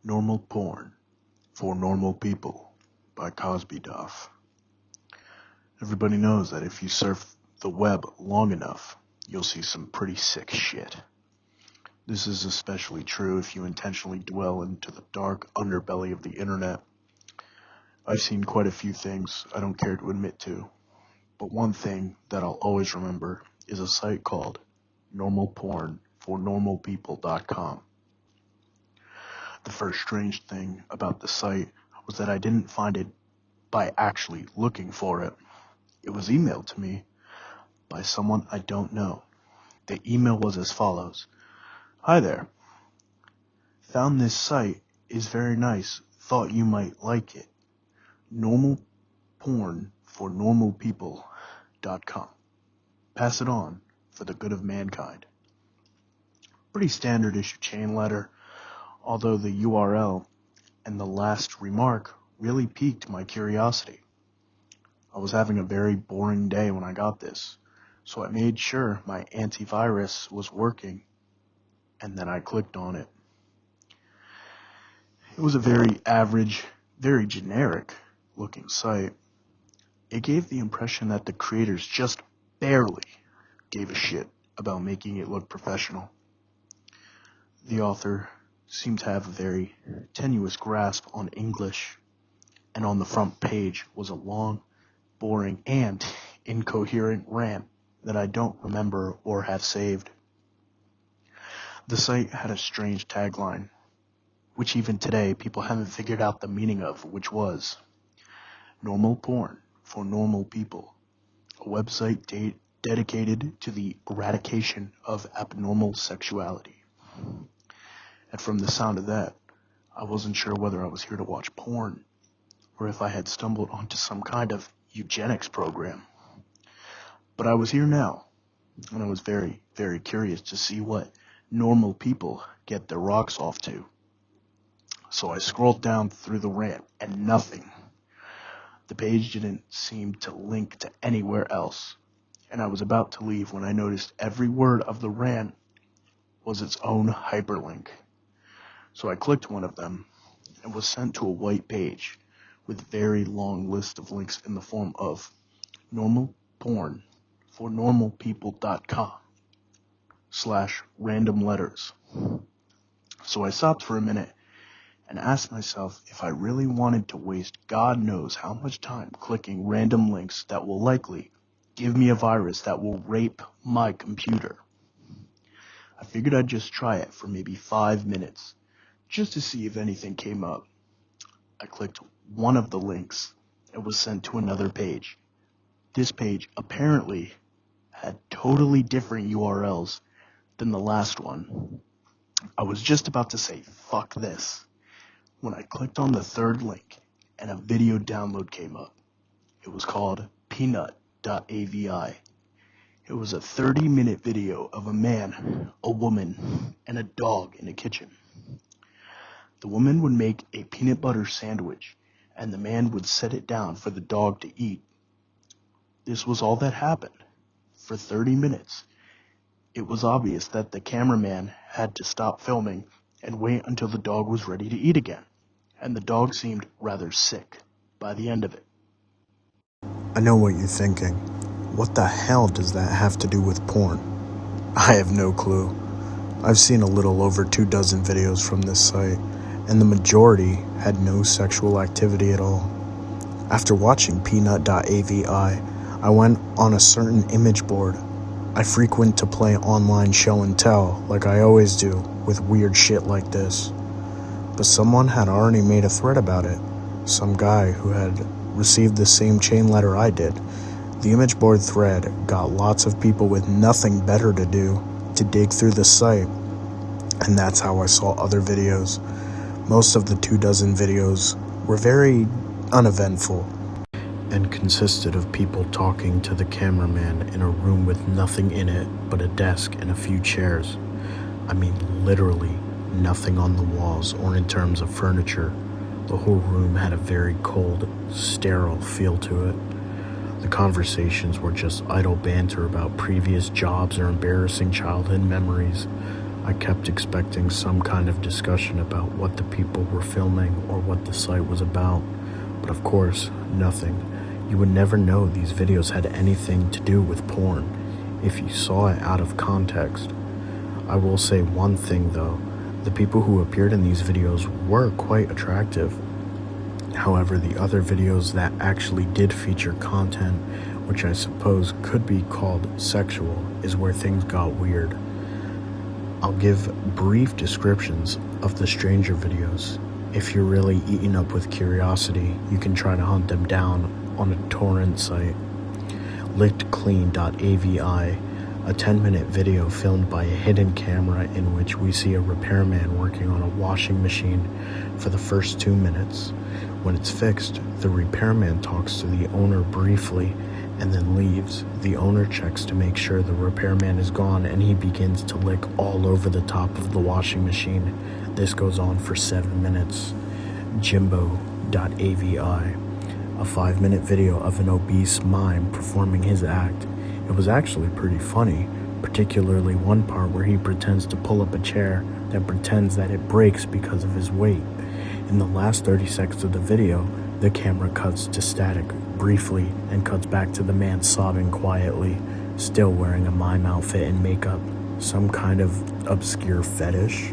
Normal Porn for Normal People by Cosby Duff. Everybody knows that if you surf the web long enough, you'll see some pretty sick shit. This is especially true if you intentionally dwell into the dark underbelly of the internet. I've seen quite a few things I don't care to admit to, but one thing that I'll always remember is a site called normalpornfornormalpeople.com. The first strange thing about the site was that I didn't find it by actually looking for it. It was emailed to me by someone I don't know. The email was as follows. Hi there. Found this site is very nice. Thought you might like it. Normalpornfornormalpeople.com. Pass it on for the good of mankind. Pretty standard issue chain letter, although the URL and the last remark really piqued my curiosity. I was having a very boring day when I got this, so I made sure my antivirus was working, and then I clicked on it. It was a very average, very generic looking site. It gave the impression that the creators just barely gave a shit about making it look professional. The author seemed to have a very tenuous grasp on English, and on the front page was a long, boring, and incoherent rant that I don't remember or have saved. The site had a strange tagline, which even today people haven't figured out the meaning of, which was Normal Porn for Normal People, a website dedicated to the eradication of abnormal sexuality. And from the sound of that, I wasn't sure whether I was here to watch porn or if I had stumbled onto some kind of eugenics program. But I was here now, and I was very, very curious to see what normal people get their rocks off to. So I scrolled down through the rant, and nothing. The page didn't seem to link to anywhere else, and I was about to leave when I noticed every word of the rant was its own hyperlink. So I clicked one of them and was sent to a white page with a very long list of links in the form of normalpornfornormalpeople.com/random letters. So I stopped for a minute and asked myself if I really wanted to waste God knows how much time clicking random links that will likely give me a virus that will rape my computer. I figured I'd just try it for maybe 5 minutes, just to see if anything came up. I clicked one of the links and was sent to another page. This page apparently had totally different URLs than the last one. I was just about to say, fuck this, when I clicked on the third link and a video download came up. It was called peanut.avi. It was a 30-minute video of a man, a woman, and a dog in a kitchen. The woman would make a peanut butter sandwich, and the man would set it down for the dog to eat. This was all that happened. For 30 minutes. It was obvious that the cameraman had to stop filming and wait until the dog was ready to eat again, and the dog seemed rather sick by the end of it. I know what you're thinking. What the hell does that have to do with porn? I have no clue. I've seen a little over 24 videos from this site, and the majority had no sexual activity at all. After watching peanut.avi, I went on a certain image board. I frequent to play online show and tell, like I always do, with weird shit like this. But someone had already made a thread about it. Some guy who had received the same chain letter I did. The image board thread got lots of people with nothing better to do to dig through the site, and that's how I saw other videos. Most of the 24 videos were very uneventful and consisted of people talking to the cameraman in a room with nothing in it but a desk and a few chairs. I mean, literally nothing on the walls or in terms of furniture. The whole room had a very cold, sterile feel to it. The conversations were just idle banter about previous jobs or embarrassing childhood memories. I kept expecting some kind of discussion about what the people were filming or what the site was about, but of course, nothing. You would never know these videos had anything to do with porn if you saw it out of context. I will say one thing though, the people who appeared in these videos were quite attractive. However, the other videos that actually did feature content, which I suppose could be called sexual, is where things got weird. I'll give brief descriptions of the stranger videos. If you're really eaten up with curiosity, you can try to hunt them down on a torrent site. LickedClean.avi, a 10-minute video filmed by a hidden camera in which we see a repairman working on a washing machine for the first 2 minutes. When it's fixed, the repairman talks to the owner briefly and then leaves. The owner checks to make sure the repairman is gone and he begins to lick all over the top of the washing machine. This goes on for 7 minutes. Jimbo.avi, a 5-minute video of an obese mime performing his act. It was actually pretty funny, particularly one part where he pretends to pull up a chair that pretends that it breaks because of his weight. In the last 30 seconds of the video, the camera cuts to static briefly and cuts back to the man sobbing quietly, still wearing a mime outfit and makeup. Some kind of obscure fetish.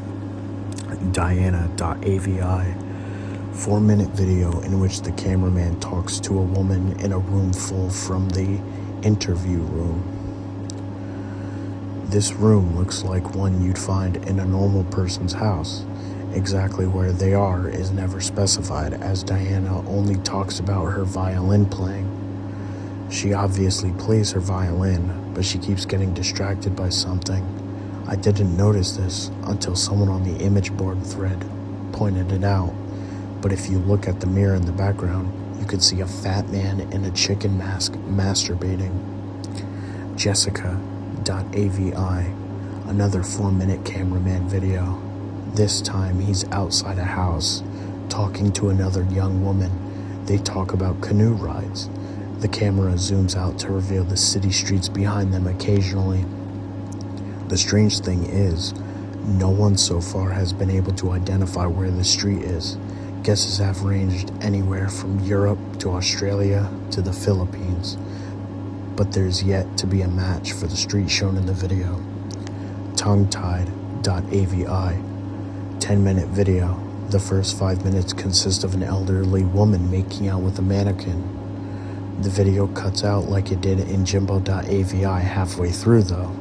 Diana.avi, 4-minute video in which the cameraman talks to a woman in a room full from the interview room. This room looks like one you'd find in a normal person's house. Exactly where they are is never specified, as Diana only talks about her violin playing. She obviously plays her violin, but she keeps getting distracted by something. I didn't notice this until someone on the image board thread pointed it out, but if you look at the mirror in the background, you could see a fat man in a chicken mask masturbating. Jessica.avi, another 4-minute cameraman video. This time he's outside a house, talking to another young woman. They talk about canoe rides. The camera zooms out to reveal the city streets behind them occasionally. The strange thing is, no one so far has been able to identify where the street is. Guesses have ranged anywhere from Europe to Australia to the Philippines, but there's yet to be a match for the street shown in the video. Tonguetied.avi, 10-minute video. The first 5 minutes consist of an elderly woman making out with a mannequin. The video cuts out like it did in Jimbo.avi halfway through though.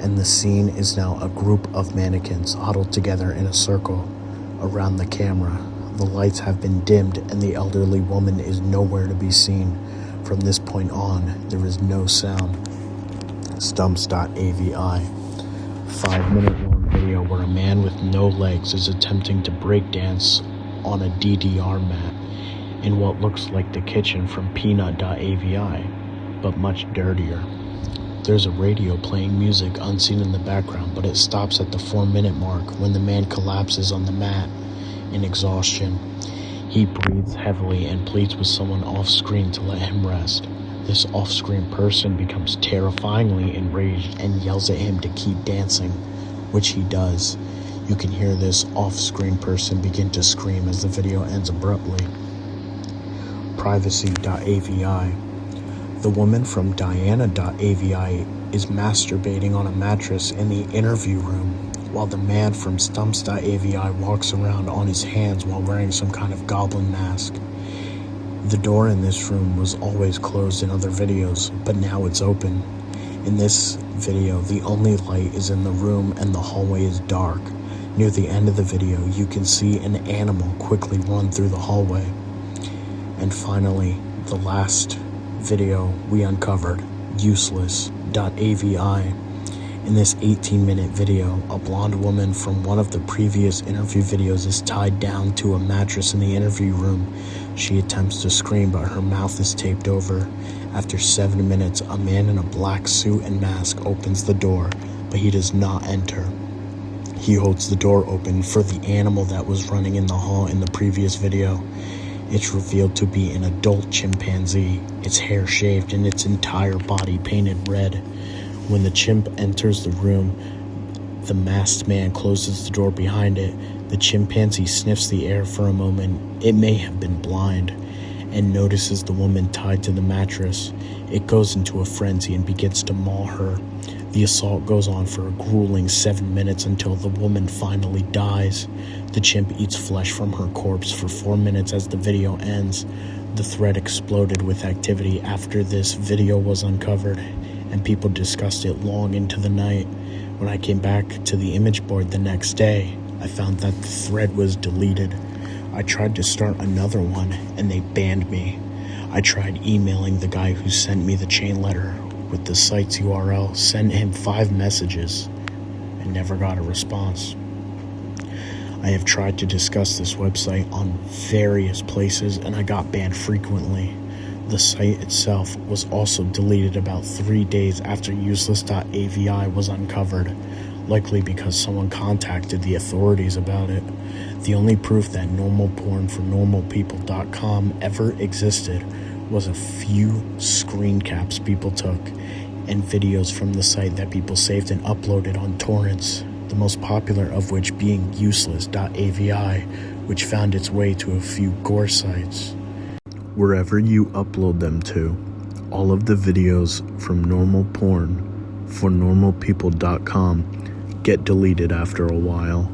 And the scene is now a group of mannequins huddled together in a circle around the camera. The lights have been dimmed and the elderly woman is nowhere to be seen. From this point on, there is no sound. Stumps.avi, 5-minute long video where a man with no legs is attempting to break dance on a DDR mat in what looks like the kitchen from Peanut.avi, but much dirtier. There's a radio playing music unseen in the background, but it stops at the 4-minute mark when the man collapses on the mat in exhaustion. He breathes heavily and pleads with someone off-screen to let him rest. This off-screen person becomes terrifyingly enraged and yells at him to keep dancing, which he does. You can hear this off-screen person begin to scream as the video ends abruptly. Privacy.avi. The woman from Diana.avi is masturbating on a mattress in the interview room, while the man from Stumps.avi walks around on his hands while wearing some kind of goblin mask. The door in this room was always closed in other videos, but now it's open. In this video, the only light is in the room and the hallway is dark. Near the end of the video, you can see an animal quickly run through the hallway. And finally, the last video we uncovered, Useless.avi. In this 18-minute video, a blonde woman from one of the previous interview videos is tied down to a mattress in the interview room. She attempts to scream, but her mouth is taped over. After 7 minutes, a man in a black suit and mask opens the door, but he does not enter. He holds the door open for the animal that was running in the hall in the previous video. It's revealed to be an adult chimpanzee, its hair shaved and its entire body painted red. When the chimp enters the room, The masked man closes the door behind it. The chimpanzee sniffs the air for a moment. It may have been blind, and notices the woman tied to the mattress. It goes into a frenzy and begins to maul her. The assault goes on for a grueling 7 minutes until the woman finally dies. The chimp eats flesh from her corpse for 4 minutes as the video ends. The thread exploded with activity after this video was uncovered, and people discussed it long into the night. When I came back to the image board the next day, I found that the thread was deleted. I tried to start another one, and they banned me. I tried emailing the guy who sent me the chain letter with the site's URL, sent him 5 messages, and never got a response. I have tried to discuss this website on various places, and I got banned frequently. The site itself was also deleted about 3 days after useless.avi was uncovered, likely because someone contacted the authorities about it. The only proof that normalpornfornormalpeople.com ever existed was a few screen caps people took and videos from the site that people saved and uploaded on torrents, the most popular of which being useless.avi, which found its way to a few gore sites. Wherever you upload them to, all of the videos from normal porn for normalpeople.com get deleted after a while.